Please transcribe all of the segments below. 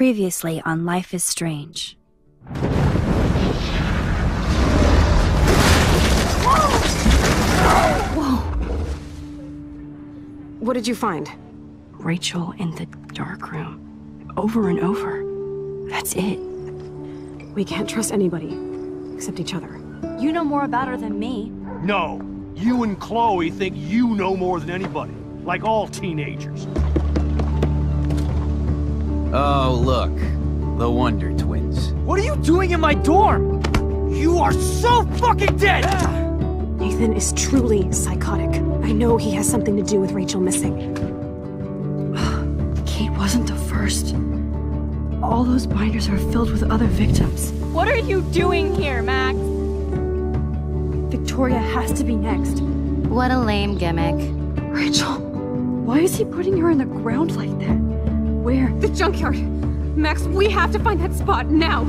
Previously on Life is Strange. Whoa! What did you find? Rachel in the dark room. Over and over. That's it. We can't trust anybody, except each other. You know more about her than me. No. You and Chloe think you know more than anybody. Like all teenagers. Oh, look. The Wonder Twins. What are you doing in my dorm? You are so fucking dead! Nathan is truly psychotic. I know he has something to do with Rachel missing. Kate wasn't the first. All those binders are filled with other victims. What are you doing here, Max? Victoria has to be next. What a lame gimmick. Rachel, why is he putting her in the ground like that? Where? The junkyard! Max, we have to find that spot now!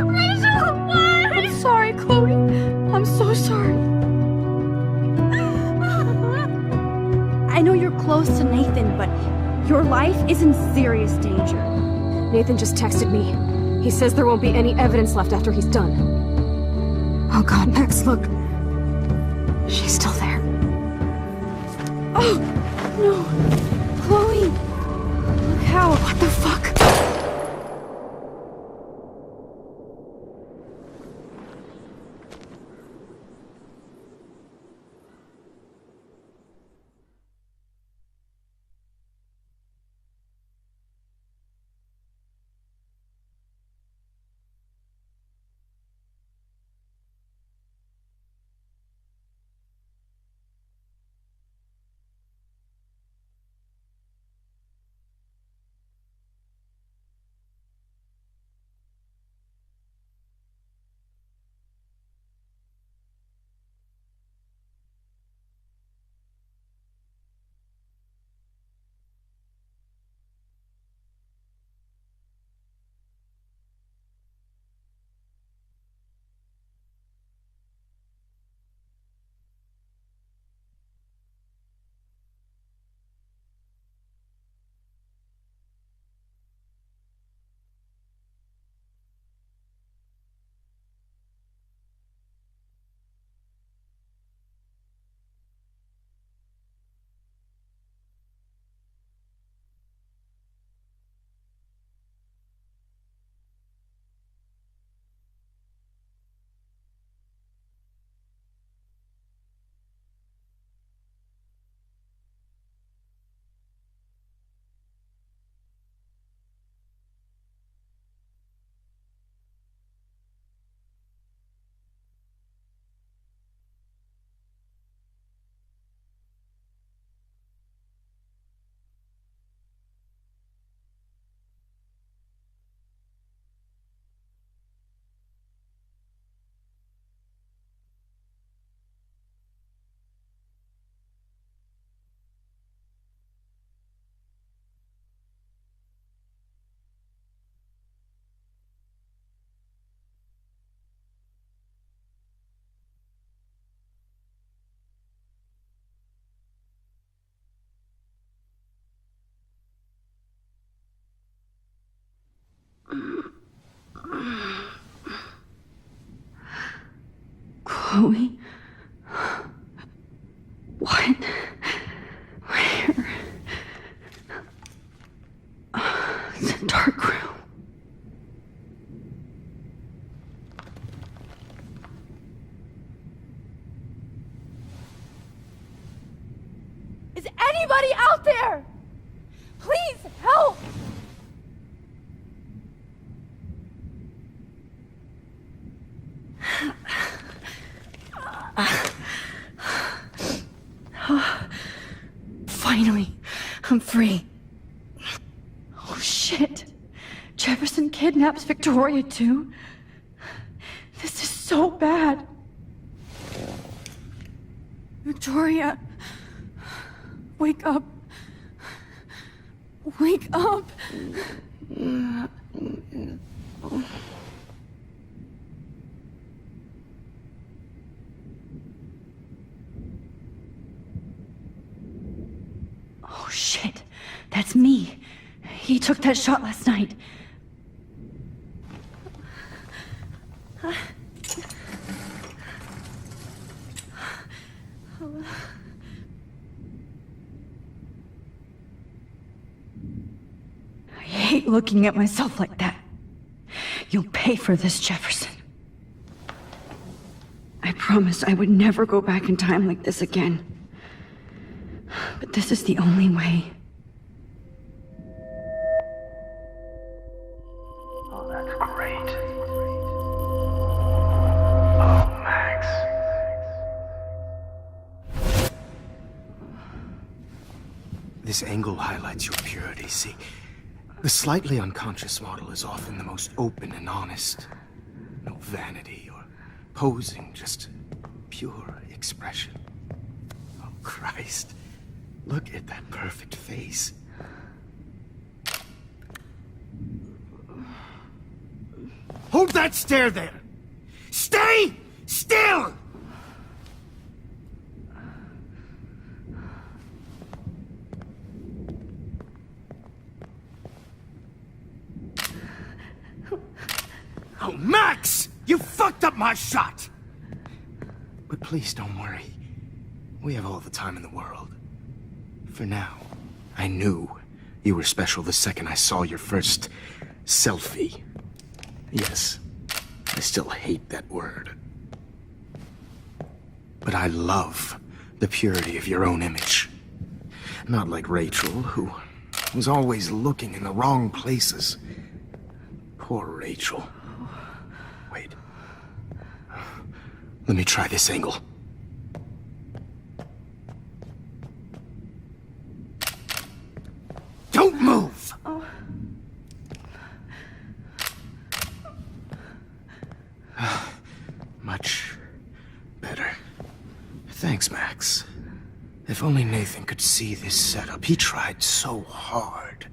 Rachel, why? I'm sorry, Chloe. I'm so sorry. I know you're close to Nathan, but your life is in serious danger. Nathan just texted me. He says there won't be any evidence left after he's done. Oh god, Max, look. She's still there. Oh, no. Chloe. Look how. What the fuck? Chloe? What? Where? It's a dark room. Is anybody out there? Please help! Finally, I'm free. Oh shit. Jefferson kidnaps Victoria too? This is so bad. Victoria, wake up. Wake up. Oh shit, that's me. He took that shot last night. I hate looking at myself like that. You'll pay for this, Jefferson. I promised I would never go back in time like this again. But this is the only way. Oh, that's great. Oh, Max. This angle highlights your purity, see? The slightly unconscious model is often the most open and honest. No vanity or posing, just pure expression. Oh, Christ. Look at that perfect face. Hold that stare there! Stay still! Oh, Max! You fucked up my shot! But please don't worry. We have all the time in the world. For now, I knew you were special the second I saw your first selfie. Yes, I still hate that word. But I love the purity of your own image. Not like Rachel, who was always looking in the wrong places. Poor Rachel. Wait. Let me try this angle. Don't move! Much better. Thanks, Max. If only Nathan could see this setup. He tried so hard.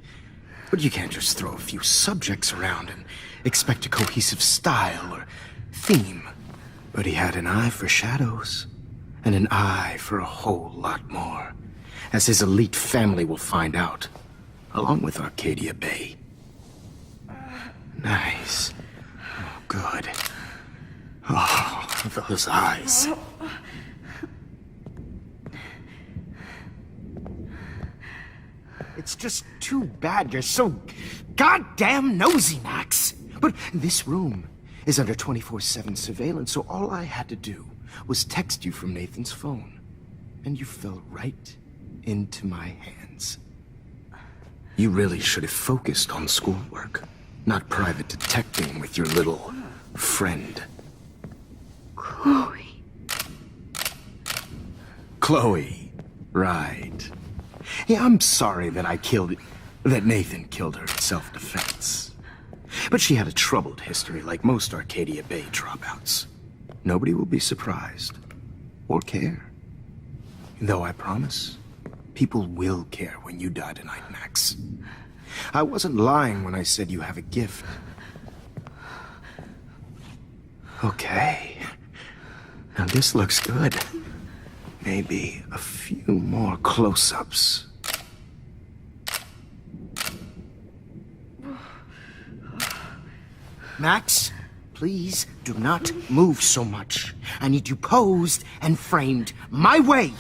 But you can't just throw a few subjects around and expect a cohesive style or theme. But he had an eye for shadows, and an eye for a whole lot more, as his elite family will find out, along with Arcadia Bay. Nice. Oh, good. Oh, those eyes. It's just too bad you're so goddamn nosy, Max. But this room is under 24/7 surveillance, so all I had to do was text you from Nathan's phone. And you fell right into my hands. You really should have focused on schoolwork, not private detecting with your little friend. Chloe. Chloe, right. Yeah, I'm sorry that Nathan killed her in self-defense. But she had a troubled history like most Arcadia Bay dropouts. Nobody will be surprised or care. Though I promise, people will care when you die tonight, Max. I wasn't lying when I said you have a gift. Okay. Now this looks good. Maybe a few more close-ups. Max, please do not move so much. I need you posed and framed my way.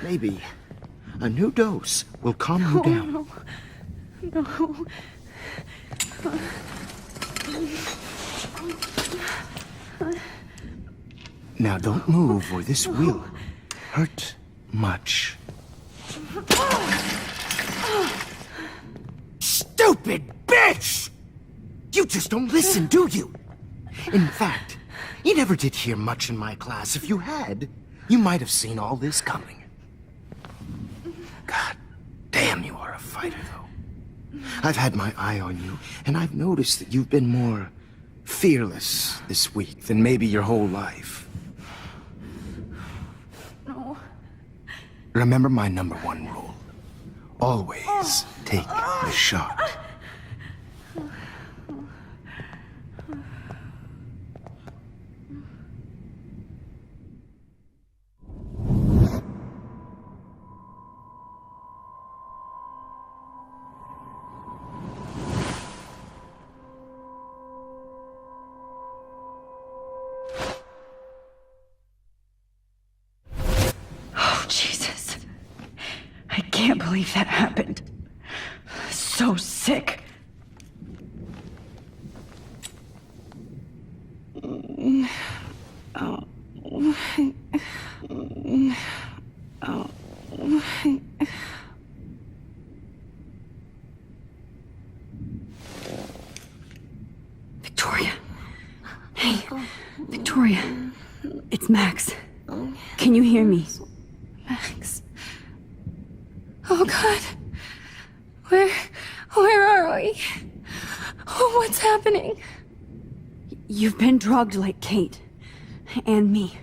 Maybe a new dose will calm you down. No. Now don't move or this will hurt much. Stupid bitch! You just don't listen, do you? In fact, you never did hear much in my class. If you had, you might have seen all this coming. God damn, you are a fighter, though. I've had my eye on you, and I've noticed that you've been more fearless this week than maybe your whole life. No. Remember my #1 rule. Always take the shot. can't believe that happened. So sick. Victoria. Hey, Victoria. It's Max. Can you hear me? Max. Oh God. Where are we? Oh, what's happening? You've been drugged like Kate. And me.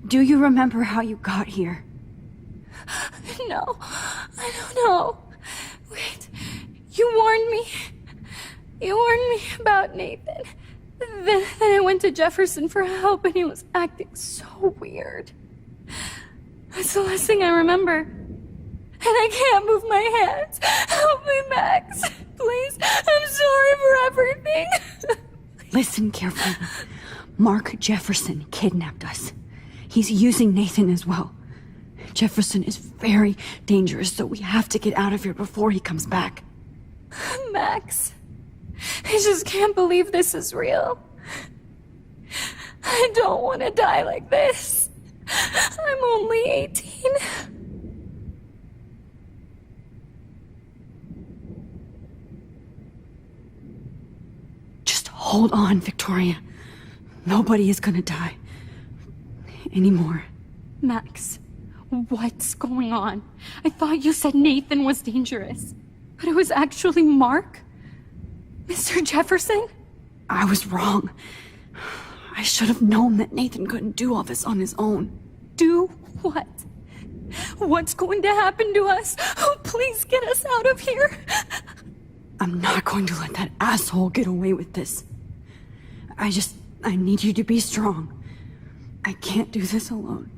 Do you remember how you got here? No, I don't know. Wait, you warned me. You warned me about Nathan. Then I went to Jefferson for help and he was acting so weird. That's the last thing I remember. And I can't move my hands. Help me, Max. Please, I'm sorry for everything. Listen carefully. Mark Jefferson kidnapped us. He's using Nathan as well. Jefferson is very dangerous, so we have to get out of here before he comes back. Max, I just can't believe this is real. I don't want to die like this. I'm only 18. Just hold on, Victoria. Nobody is gonna die. Anymore. Max, what's going on? I thought you said Nathan was dangerous, but it was actually Mark? Mr. Jefferson? I was wrong. I should have known that Nathan couldn't do all this on his own. Do what? What's going to happen to us? Oh, please get us out of here. I'm not going to let that asshole get away with this. I need you to be strong. I can't do this alone.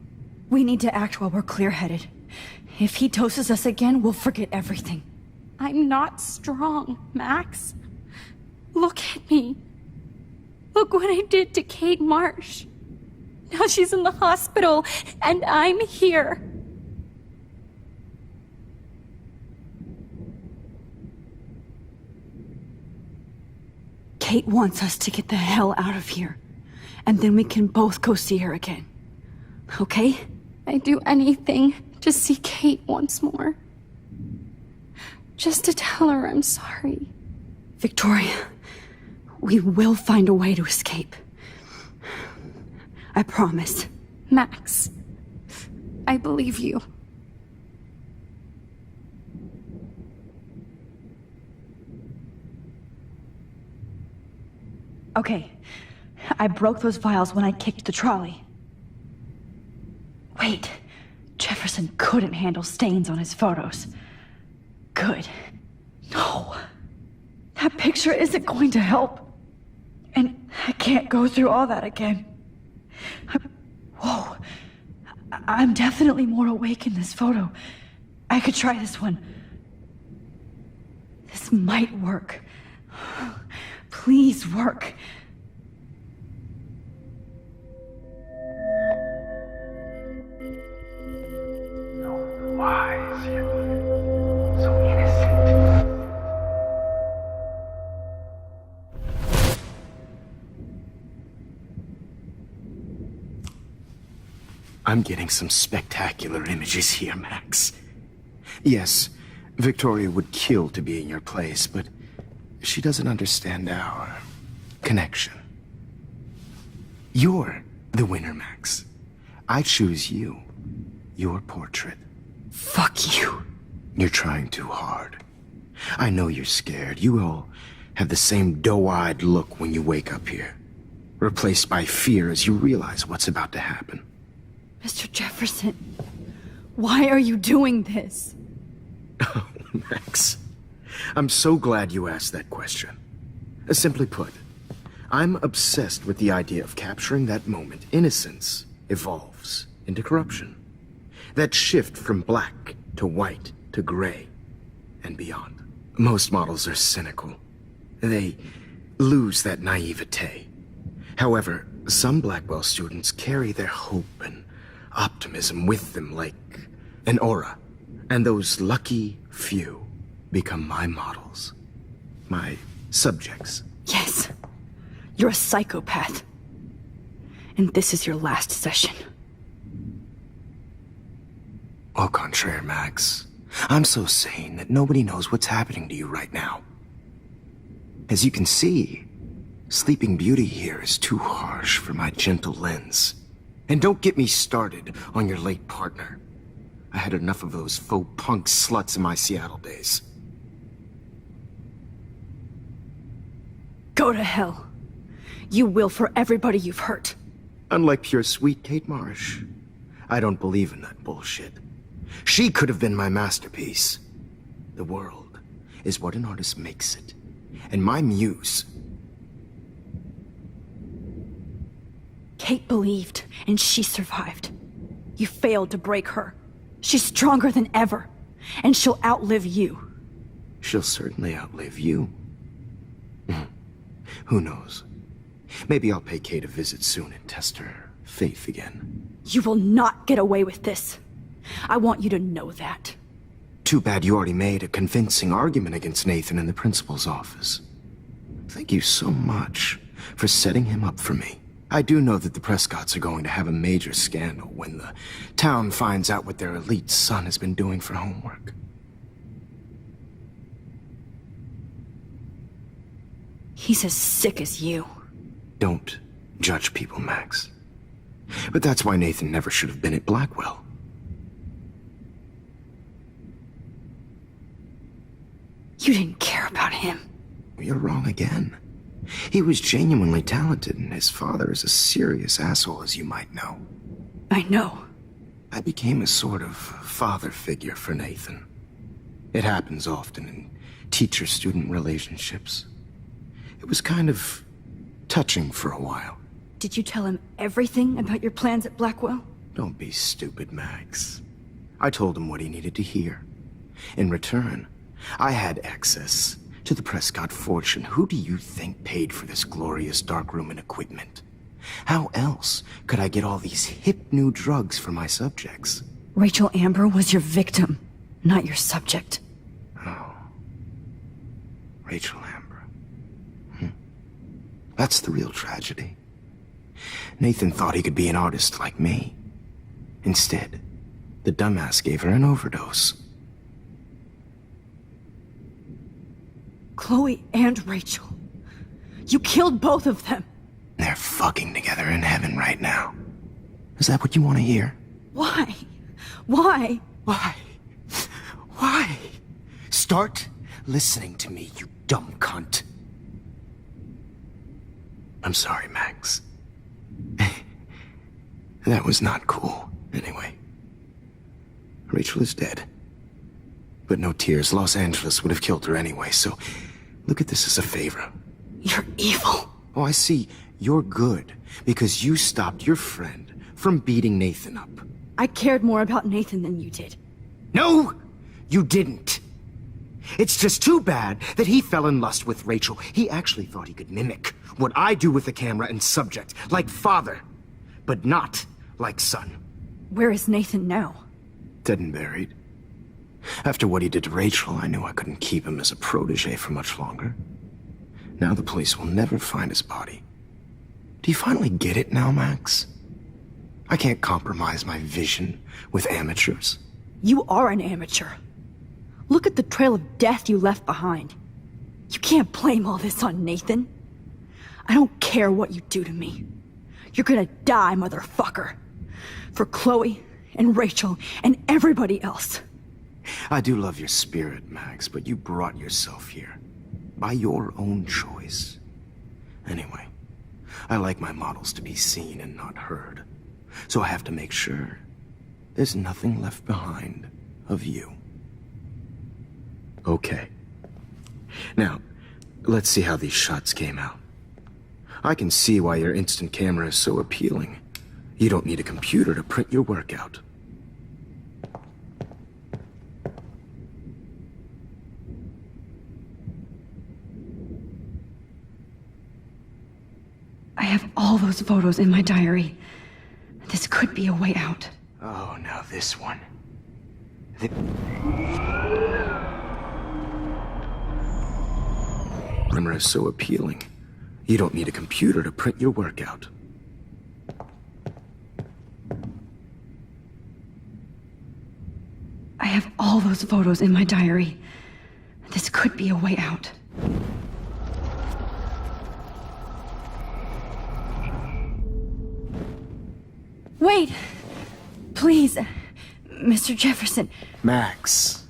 We need to act while we're clear-headed. If he doses us again, we'll forget everything. I'm not strong, Max. Look at me. Look what I did to Kate Marsh. Now she's in the hospital, and I'm here. Kate wants us to get the hell out of here. And then we can both go see her again. Okay? I'd do anything to see Kate once more. Just to tell her I'm sorry. Victoria, we will find a way to escape. I promise. Max, I believe you. Okay. I broke those vials when I kicked the trolley. Wait. Jefferson couldn't handle stains on his photos. Good. No. That picture isn't going to help. And I can't go through all that again. Whoa. I'm definitely more awake in this photo. I could try this one. This might work. Please work. So wise, yet so innocent. I'm getting some spectacular images here, Max. Yes, Victoria would kill to be in your place, but she doesn't understand our connection. You're the winner, Max. I choose you. Your portrait. Fuck you. You're trying too hard. I know you're scared. You all have the same doe-eyed look when you wake up here, replaced by fear as you realize what's about to happen. Mr. Jefferson, why are you doing this? Oh, Max. I'm so glad you asked that question. Simply put, I'm obsessed with the idea of capturing that moment innocence evolves into corruption. That shift from black to white to gray and beyond. Most models are cynical. They lose that naivete. However, some Blackwell students carry their hope and optimism with them like an aura. And those lucky few become my models. My subjects. Yes. You're a psychopath. And this is your last session. Au contraire, Max. I'm so sane that nobody knows what's happening to you right now. As you can see, Sleeping Beauty here is too harsh for my gentle lens. And don't get me started on your late partner. I had enough of those faux punk sluts in my Seattle days. Go to hell. You will for everybody you've hurt. Unlike pure sweet Kate Marsh, I don't believe in that bullshit. She could have been my masterpiece. The world is what an artist makes it. And my muse... Kate believed, and she survived. You failed to break her. She's stronger than ever, and she'll outlive you. She'll certainly outlive you. Who knows? Maybe I'll pay Kate a visit soon and test her faith again. You will not get away with this. I want you to know that. Too bad you already made a convincing argument against Nathan in the principal's office. Thank you so much for setting him up for me. I do know that the Prescotts are going to have a major scandal when the town finds out what their elite son has been doing for homework. He's as sick as you. Don't judge people, Max. But that's why Nathan never should have been at Blackwell. You didn't care about him. You're wrong again. He was genuinely talented, and his father is a serious asshole, as you might know. I know. I became a sort of father figure for Nathan. It happens often in teacher-student relationships. It was kind of touching for a while. Did you tell him everything about your plans at Blackwell? Don't be stupid, Max. I told him what he needed to hear. In return, I had access to the Prescott fortune. Who do you think paid for this glorious darkroom and equipment? How else could I get all these hip new drugs for my subjects? Rachel Amber was your victim, not your subject. Oh. Rachel Amber. That's the real tragedy. Nathan thought he could be an artist like me. Instead, the dumbass gave her an overdose. Chloe and Rachel. You killed both of them. They're fucking together in heaven right now. Is that what you want to hear? Why? Why? Why? Why? Start listening to me, you dumb cunt. I'm sorry, Max. That was not cool, anyway. Rachel is dead. But no tears. Los Angeles would have killed her anyway, so look at this as a favor. You're evil. Oh, I see. You're good because you stopped your friend from beating Nathan up. I cared more about Nathan than you did. No, you didn't. It's just too bad that he fell in lust with Rachel. He actually thought he could mimic what I do with the camera and subject, like father, but not like son. Where is Nathan now? Dead and buried. After what he did to Rachel, I knew I couldn't keep him as a protege for much longer. Now the police will never find his body. Do you finally get it now, Max? I can't compromise my vision with amateurs. You are an amateur. Look at the trail of death you left behind. You can't blame all this on Nathan. I don't care what you do to me. You're gonna die, motherfucker. For Chloe and Rachel and everybody else. I do love your spirit, Max, but you brought yourself here. By your own choice. Anyway, I like my models to be seen and not heard. So I have to make sure there's nothing left behind of you. Okay. Now, let's see how these shots came out. I can see why your instant camera is so appealing. You don't need a computer to print your work out. I have all those photos in my diary. This could be a way out. Oh, now this one. Primer is so appealing. You don't need a computer to print your work out. I have all those photos in my diary. This could be a way out. Wait! Please, Mr. Jefferson. Max,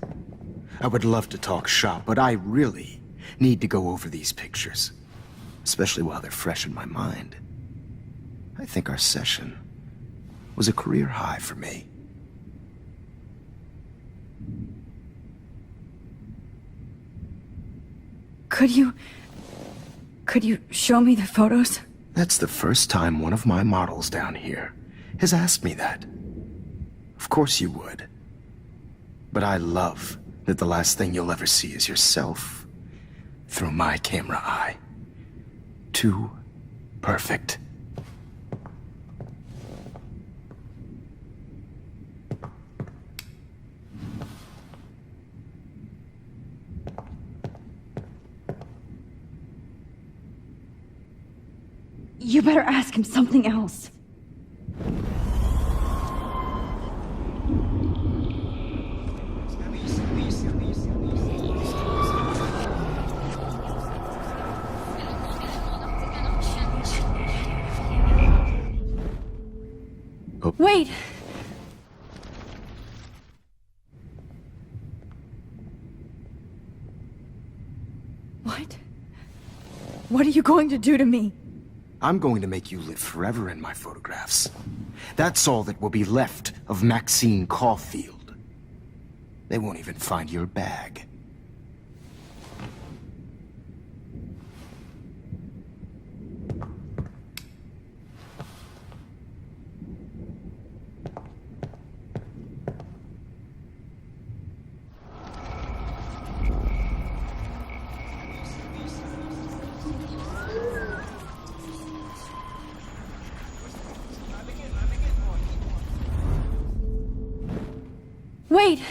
I would love to talk shop, but I really need to go over these pictures. Especially while they're fresh in my mind. I think our session was a career high for me. Could you show me the photos? That's the first time one of my models down here has asked me that. Of course you would. But I love that the last thing you'll ever see is yourself through my camera eye. Too perfect. You better ask him something else. Oh. Wait! What? What are you going to do to me? I'm going to make you live forever in my photographs. That's all that will be left of Maxine Caulfield. They won't even find your bag. Wait!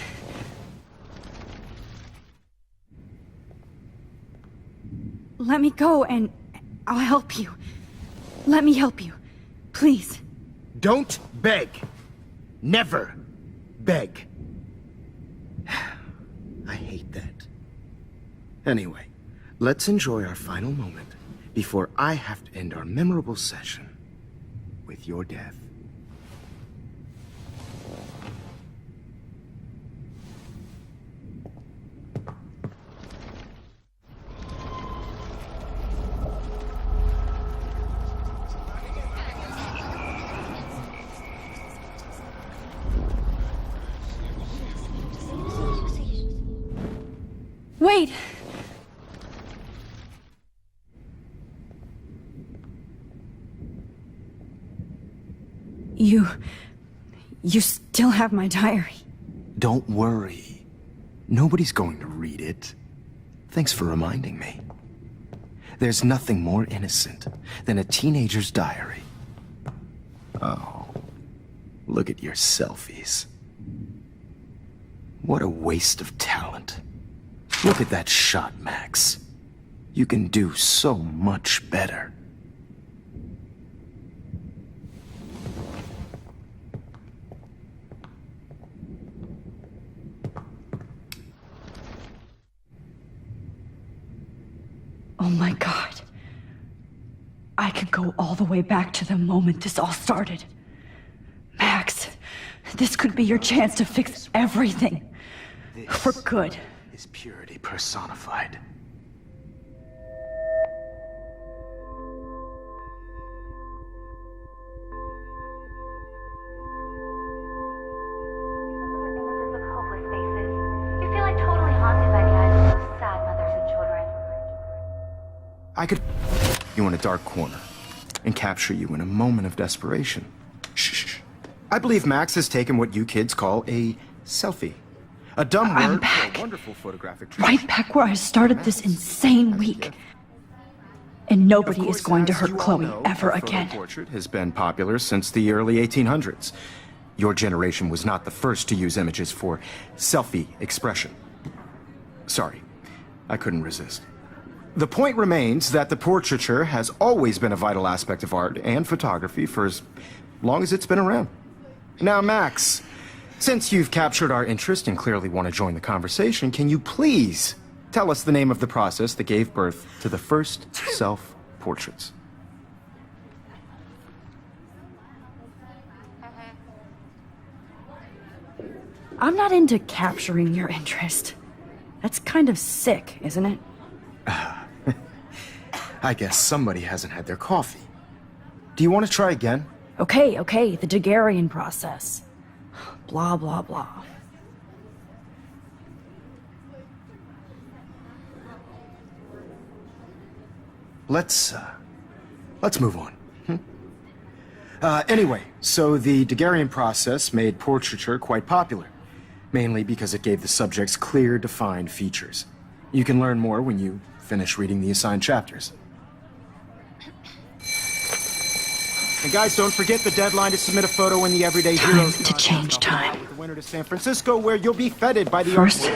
Let me go and I'll help you. Let me help you. Please. Don't beg. Never beg. I hate that. Anyway, let's enjoy our final moment before I have to end our memorable session with your death. Wait! You still have my diary. Don't worry. Nobody's going to read it. Thanks for reminding me. There's nothing more innocent than a teenager's diary. Oh, look at your selfies. What a waste of talent. Look at that shot, Max. You can do so much better. Oh my God. I can go all the way back to the moment this all started. Max, this could be your chance to fix everything. For good. Is purity personified. Images of hopeless faces. You feel like totally haunted by the eyes of those sad mothers and children. I could you in a dark corner and capture you in a moment of desperation. Shh. I believe Max has taken what you kids call a selfie. A dumb I'm word back. for a wonderful photographic Right back where I started this insane week. And nobody is going to hurt Chloe ever again. Portrait has been popular since the early 1800s. Your generation was not the first to use images for selfie expression. Sorry, I couldn't resist. The point remains that the portraiture has always been a vital aspect of art and photography for as long as it's been around. Now, Max, since you've captured our interest and clearly want to join the conversation, can you please tell us the name of the process that gave birth to the first self-portraits? I'm not into capturing your interest. That's kind of sick, isn't it? I guess somebody hasn't had their coffee. Do you want to try again? Okay, the Daguerrean process. Blah, blah, blah. Let's move on. Anyway, so the Daguerrean process made portraiture quite popular, mainly because it gave the subjects clear, defined features. You can learn more when you finish reading the assigned chapters. And guys, don't forget the deadline to submit a photo in the Everyday Heroes. To change time. The winner to San Francisco, where you'll be feted by the First,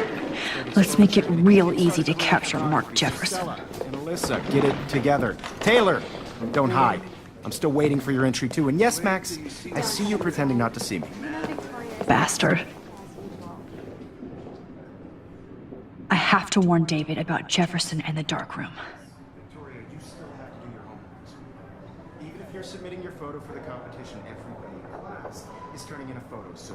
let's make it real easy to capture Mark Jefferson. And Alyssa, get it together. Taylor, don't hide. I'm still waiting for your entry too. And yes, Max, I see you pretending not to see me. Bastard. I have to warn David about Jefferson and the dark room. Victoria, you still have to do your homework. Even if you're submitting your photo for the competition, everybody in class is turning in a photo, so...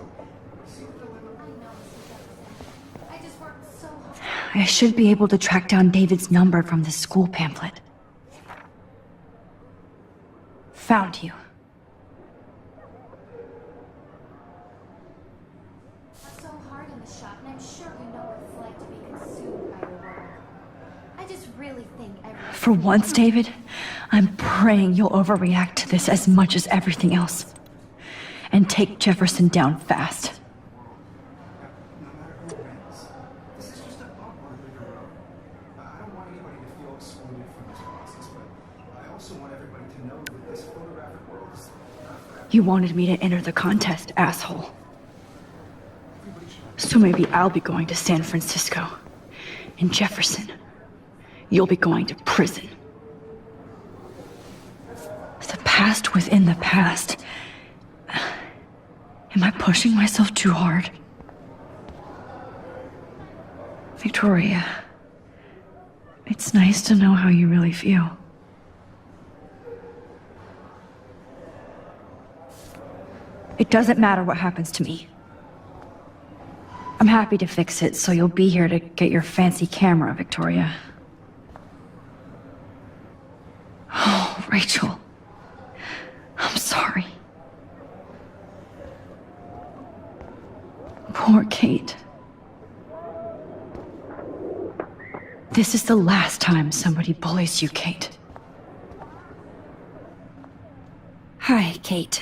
I just worked so hard. I should be able to track down David's number from the school pamphlet. Found you. So hard in the shop, and I'm sure you know what it's like to be consumed by your work. I just really think everyone... For once, David, I'm praying you'll overreact to this as much as everything else. And take Jefferson down fast. You wanted me to enter the contest, asshole. So maybe I'll be going to San Francisco. And Jefferson, you'll be going to prison. The past within the past. Am I pushing myself too hard? Victoria, it's nice to know how you really feel. It doesn't matter what happens to me. I'm happy to fix it, so you'll be here to get your fancy camera, Victoria. Oh, Rachel. I'm sorry. Poor Kate. This is the last time somebody bullies you, Kate. Hi, Kate.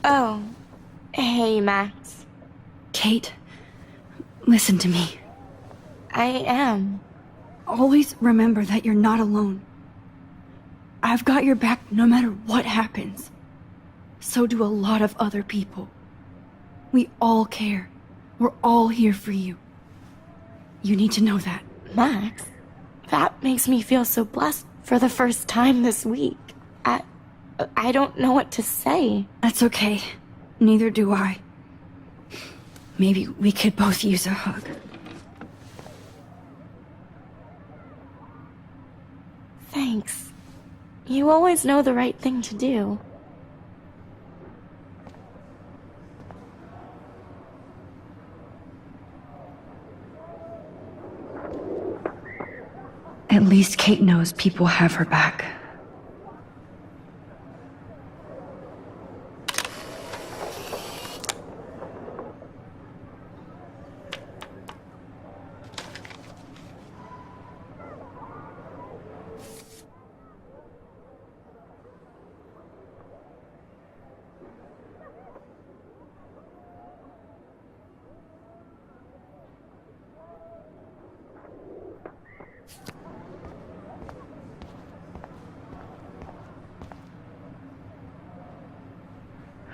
Oh. Hey, Max. Kate, listen to me. I am. Always remember that you're not alone. I've got your back no matter what happens. So do a lot of other people. We all care. We're all here for you. You need to know that. Max, that makes me feel so blessed for the first time this week. I don't know what to say. That's okay. Neither do I. Maybe we could both use a hug. Thanks. You always know the right thing to do. At least Kate knows people have her back.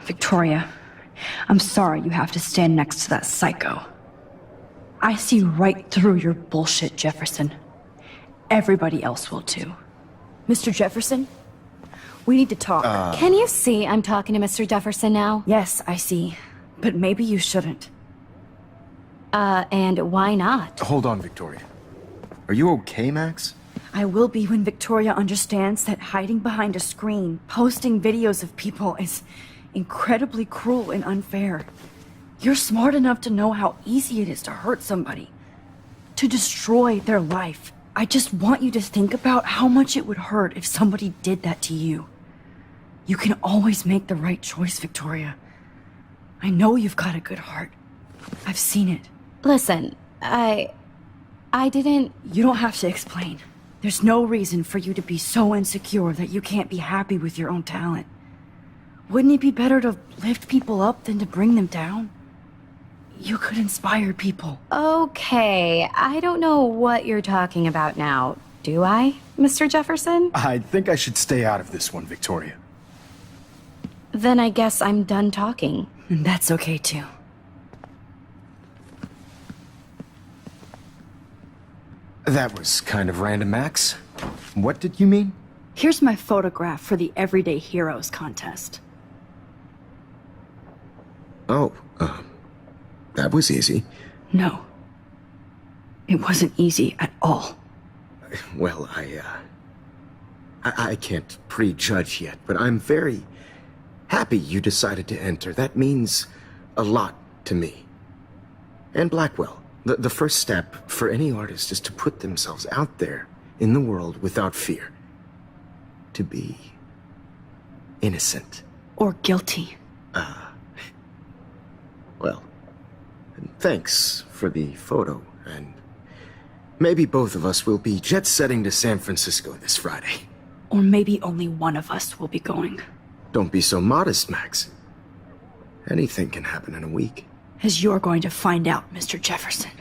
Victoria, I'm sorry you have to stand next to that psycho. I see right through your bullshit, Jefferson. Everybody else will too. Mr. Jefferson? We need to talk. Can you see I'm talking to Mr. Jefferson now? Yes, I see. But maybe you shouldn't. And why not? Hold on, Victoria. Are you okay, Max? I will be when Victoria understands that hiding behind a screen, posting videos of people is incredibly cruel and unfair. You're smart enough to know how easy it is to hurt somebody, to destroy their life. I just want you to think about how much it would hurt if somebody did that to you. You can always make the right choice, Victoria. I know you've got a good heart. I've seen it. Listen, I didn't... You don't have to explain. There's no reason for you to be so insecure that you can't be happy with your own talent. Wouldn't it be better to lift people up than to bring them down? You could inspire people. Okay, I don't know what you're talking about now. Do I, Mr. Jefferson? I think I should stay out of this one, Victoria. Then I guess I'm done talking. And that's okay too. That was kind of random, Max. What did you mean? Here's my photograph for the Everyday Heroes contest. Oh, that was easy. No. It wasn't easy at all. Well, I can't prejudge yet, but I'm very happy you decided to enter. That means a lot to me. And Blackwell. The first step for any artist is to put themselves out there in the world without fear. To be innocent. Or guilty. Well, thanks for the photo, and maybe both of us will be jet-setting to San Francisco this Friday. Or maybe only one of us will be going. Don't be so modest, Max. Anything can happen in a week. As you're going to find out, Mr. Jefferson.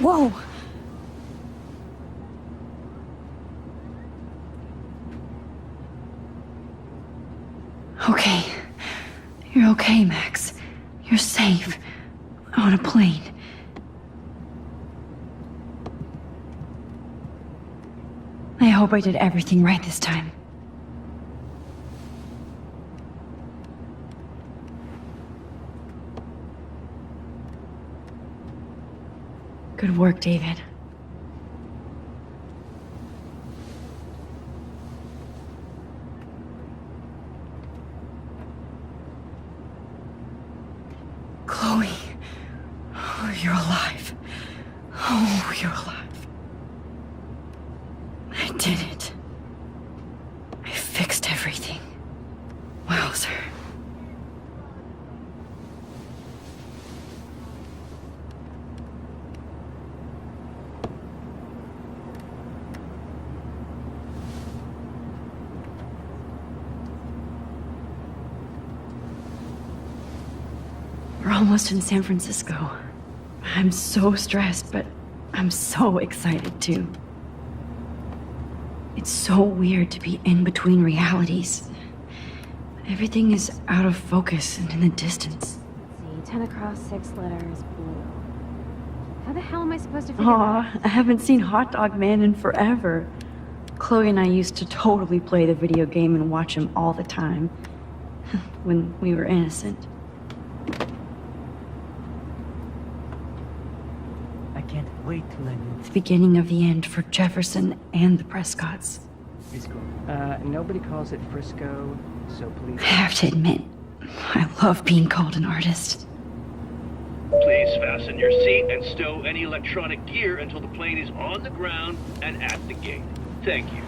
Whoa! Okay. You're okay, Max. You're safe. On a plane. I hope I did everything right this time. Good work, David. Chloe. Oh, you're alive. Oh, you're alive. I did it. I fixed everything. Wowzer. We're almost in San Francisco. I'm so stressed, but I'm so excited too. It's so weird to be in between realities. Everything is out of focus and in the distance. Let's see, 10 across, 6 letters, blue. How the hell am I supposed to figure Aw, I haven't seen Hot Dog Man in forever. Chloe and I used to totally play the video game and watch him all the time. When we were innocent. I can't wait till I do The beginning of the end for Jefferson and the Prescotts. Frisco. Nobody calls it Frisco, so please. I have to admit, I love being called an artist. Please fasten your seat and stow any electronic gear until the plane is on the ground and at the gate. Thank you.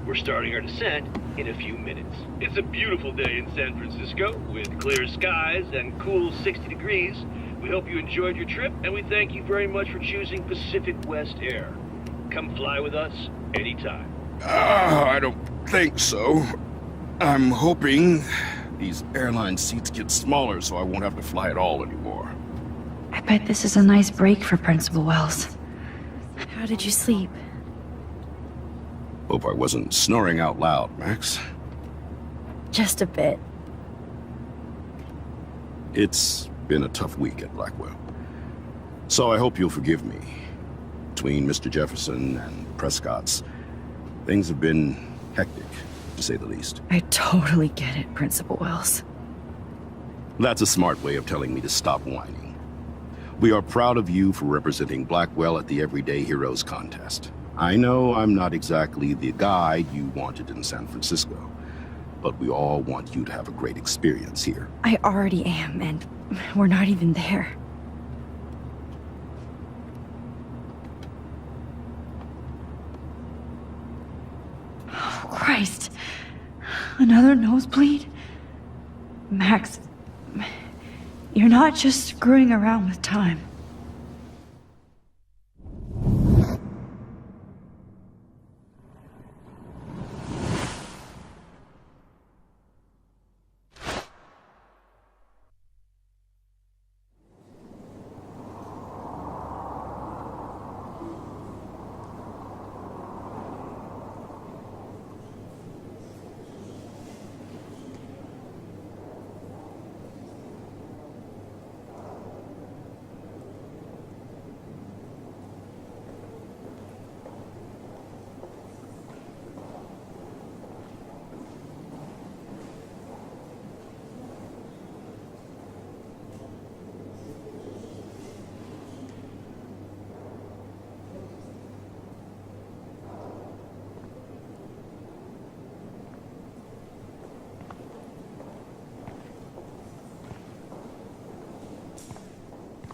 We're starting our descent in a few minutes. It's a beautiful day in San Francisco with clear skies and cool 60 degrees. We hope you enjoyed your trip, and we thank you very much for choosing Pacific West Air. Come fly with us anytime. I don't think so. I'm hoping these airline seats get smaller so I won't have to fly at all anymore. I bet this is a nice break for Principal Wells. How did you sleep? Hope I wasn't snoring out loud, Max. Just a bit. It's been a tough week at Blackwell. So I hope you'll forgive me. Between Mr. Jefferson and Prescott's, things have been hectic, to say the least. I totally get it, Principal Wells. That's a smart way of telling me to stop whining. We are proud of you for representing Blackwell at the Everyday Heroes contest. I know I'm not exactly the guy you wanted in San Francisco, but we all want you to have a great experience here. I already am, and we're not even there. Oh, Christ. Another nosebleed? Max, you're not just screwing around with time.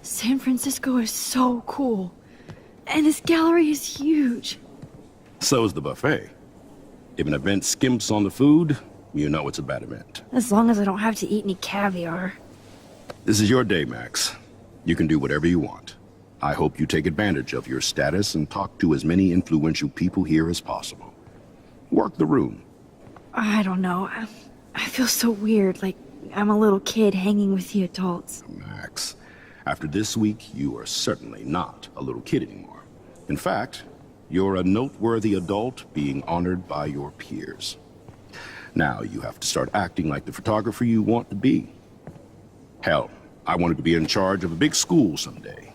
San Francisco is so cool. And this gallery is huge. So is the buffet. If an event skimps on the food, you know it's a bad event. As long as I don't have to eat any caviar. This is your day, Max. You can do whatever you want. I hope you take advantage of your status and talk to as many influential people here as possible. Work the room. I don't know. I feel so weird, like I'm a little kid hanging with the adults. Max, after this week, you are certainly not a little kid anymore. In fact, you're a noteworthy adult being honored by your peers. Now you have to start acting like the photographer you want to be. Hell, I wanted to be in charge of a big school someday.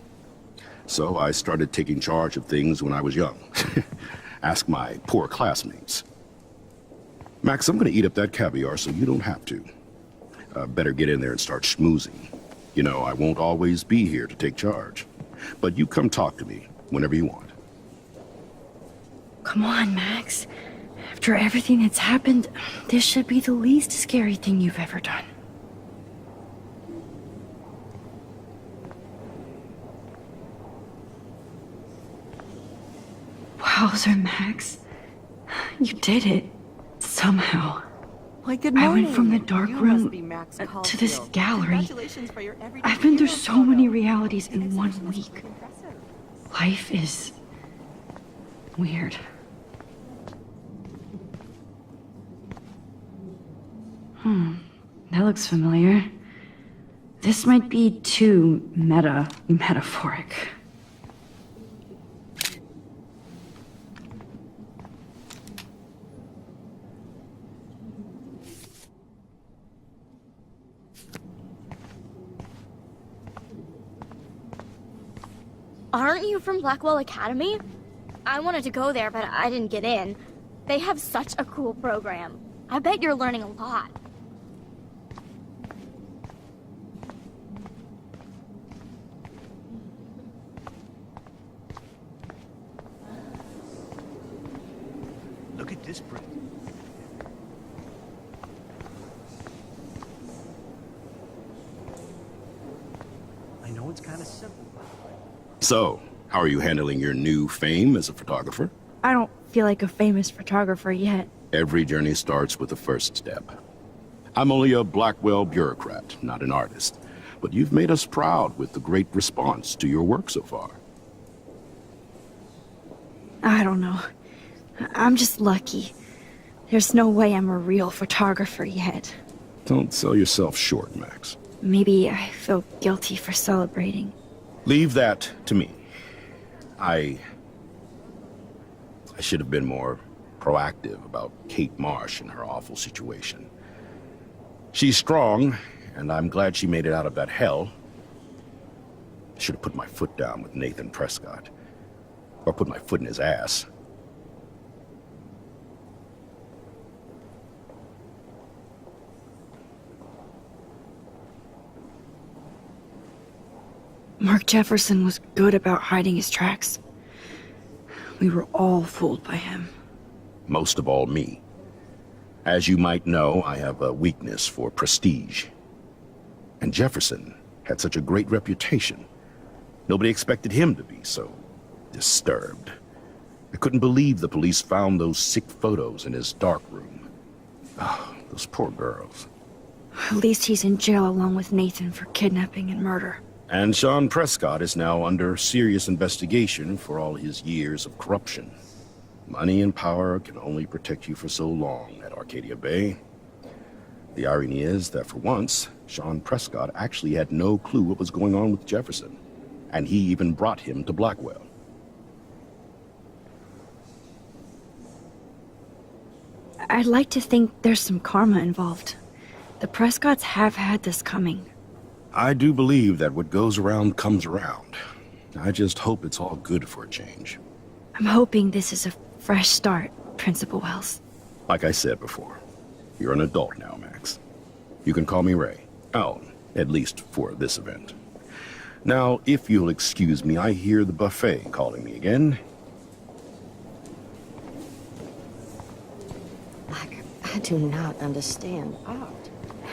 So I started taking charge of things when I was young. Ask my poor classmates. Max, I'm gonna eat up that caviar so you don't have to. Better get in there and start schmoozing. You know, I won't always be here to take charge. But you come talk to me whenever you want. Come on, Max. After everything that's happened, this should be the least scary thing you've ever done. Wowzer, Max. You did it. Somehow. Why, good I morning. went from the dark You room must be Max to this Caulfield. gallery. Congratulations for your everyday I've been through hero so many photo. realities in one Exhibition is week. impressive. Life is weird. That looks familiar. This might be too metaphoric. Aren't you from Blackwell Academy? I wanted to go there, but I didn't get in. They have such a cool program. I bet you're learning a lot. Look at this print. I know it's kind of simple. So, how are you handling your new fame as a photographer? I don't feel like a famous photographer yet. Every journey starts with the first step. I'm only a Blackwell bureaucrat, not an artist. But you've made us proud with the great response to your work so far. I don't know. I'm just lucky. There's no way I'm a real photographer yet. Don't sell yourself short, Max. Maybe I feel guilty for celebrating. Leave that to me. I should have been more proactive about Kate Marsh and her awful situation. She's strong, and I'm glad she made it out of that hell. I should have put my foot down with Nathan Prescott. Or put my foot in his ass. Mark Jefferson was good about hiding his tracks. We were all fooled by him. Most of all, me. As you might know, I have a weakness for prestige. And Jefferson had such a great reputation. Nobody expected him to be so disturbed. I couldn't believe the police found those sick photos in his dark room. Oh, those poor girls. At least he's in jail along with Nathan for kidnapping and murder. And Sean Prescott is now under serious investigation for all his years of corruption. Money and power can only protect you for so long at Arcadia Bay. The irony is that for once, Sean Prescott actually had no clue what was going on with Jefferson. And he even brought him to Blackwell. I'd like to think there's some karma involved. The Prescotts have had this coming. I do believe that what goes around comes around. I just hope it's all good for a change. I'm hoping this is a fresh start, Principal Wells. Like I said before, you're an adult now, Max. You can call me Ray. Oh, at least for this event. Now, if you'll excuse me, I hear the buffet calling me again. I do not understand art.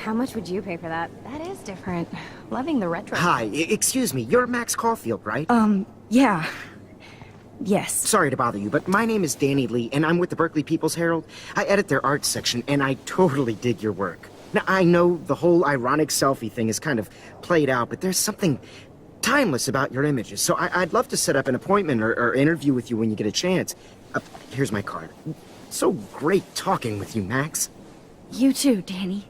How much would you pay for that? That is different. Loving the retro. Hi, excuse me, you're Max Caulfield, right? Yeah. Yes. Sorry to bother you, but my name is Danny Lee, and I'm with the Berkeley People's Herald. I edit their art section, and I totally dig your work. Now, I know the whole ironic selfie thing is kind of played out, but there's something timeless about your images, so I'd love to set up an appointment or interview with you when you get a chance. Here's my card. So great talking with you, Max. You too, Danny.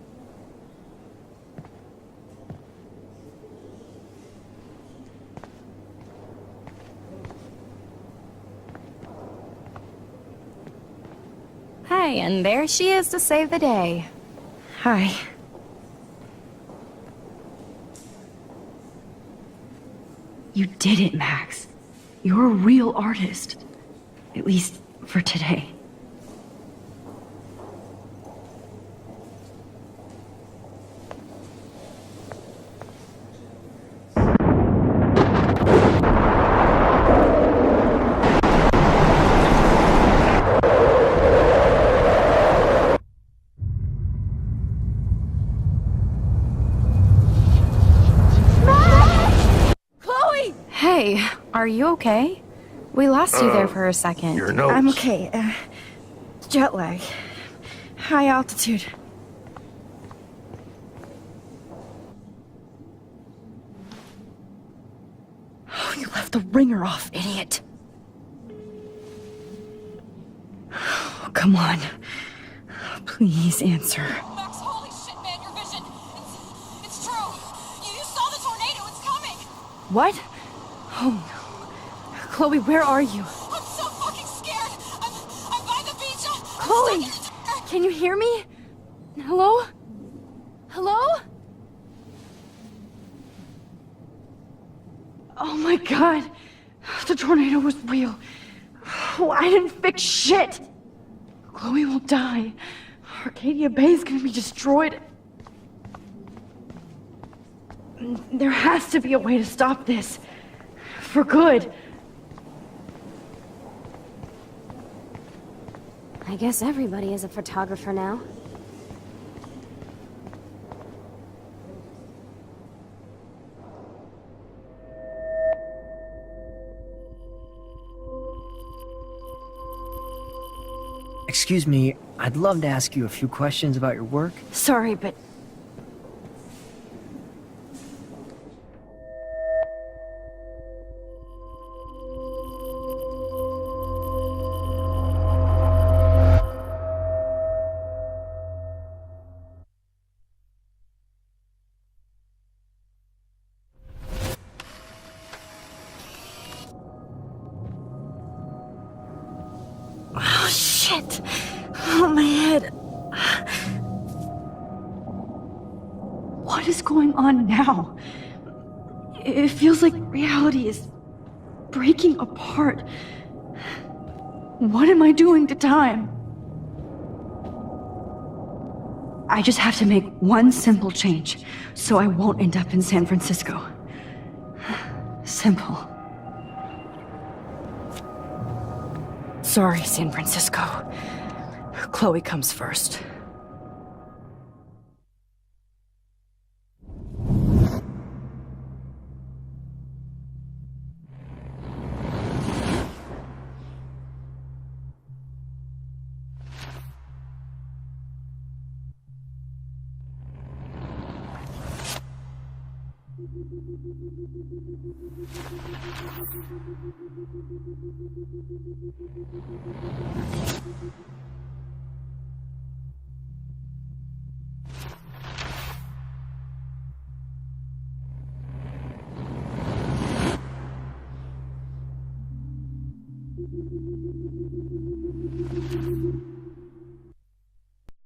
Hey, and there she is to save the day. Hi. You did it, Max. You're a real artist. At least for today. Hey, are you okay? We lost you there for a second. Your nose. I'm okay. Jet lag. High altitude. Oh, you left the ringer off, idiot. Oh, come on. Please answer. Max, holy shit, man, your vision. It's true. You saw What? Oh no. Chloe, where are you? I'm so fucking scared! I'm by the beach! Chloe! Can you hear me? Hello? Hello? Oh my god! The tornado was real. Oh, I didn't fix shit! Chloe will die. Arcadia Bay is gonna be destroyed. There has to be a way to stop this. For good. I guess everybody is a photographer now. Excuse me, I'd love to ask you a few questions about your work. Sorry, but... Oh, shit! Oh, my head. What is going on now? It feels like reality is breaking apart. What am I doing to time? I just have to make one simple change, so I won't end up in San Francisco. Simple. Sorry, San Francisco. Chloe comes first.